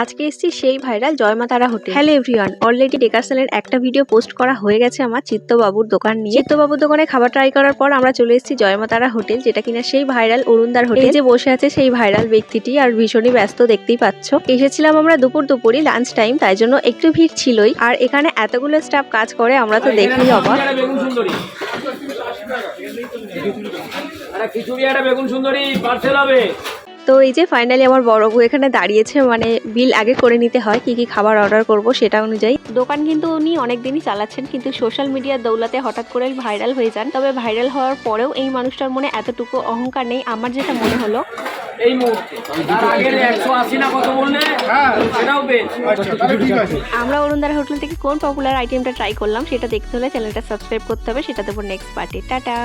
আজকে এসেছি সেই viral জয়মাতারা hotel. Hello everyone, already ডেকার্সেলের একটা ভিডিও পোস্ট করা হয়ে গেছে আমার চিত্তবাবুর দোকান নিয়ে। চিত্তবাবুর দোকানে খাবার ট্রাই করার পর আমরা চলে এসেছি জয়মাতারা হোটেল, যেটা কিনা সেই ভাইরাল অরুণদার হোটেল। এই যে বসে আছে সেই ভাইরাল ব্যক্তিটি, আর ভীষণই ব্যস্ত দেখতেই পাচ্ছ। এসেছিলাম আমরা দুপুরই লাঞ্চ টাইম, তাই জন্য একটু ভিড় ছিলই। আর এখানে এতগুলো স্টাফ কাজ করে আমরা তো দেখেই অবাক। তো এই যে ফাইনালি আমার বড় বউ এখানে দাঁড়িয়েছে, মানে বিল আগে করে নিতে হয় কি কি খাবার অর্ডার করব সেটা অনুযায়ী। দোকান কিন্তু উনি অনেকদিনই চালাচ্ছেন, কিন্তু সোশ্যাল মিডিয়ার দৌলতে হঠাৎ করে ভাইরাল হয়ে যান। তবে ভাইরাল হওয়ার পরেও এই মানুষটার মনে এতটুকু অহংকার নেই, আমার যেটা মনে হলো। এই মুহূর্তে তার আগে 180 না কত বললে, সেটাও বেশ। আমরা অরুণদার হোটেল থেকে কোন পপুলার আইটেমটা ট্রাই করলাম সেটা দেখতে হলে চ্যানেলটা সাবস্ক্রাইব করতে হবে, সেটা দেবো নেক্সট পার্টে। টাটা।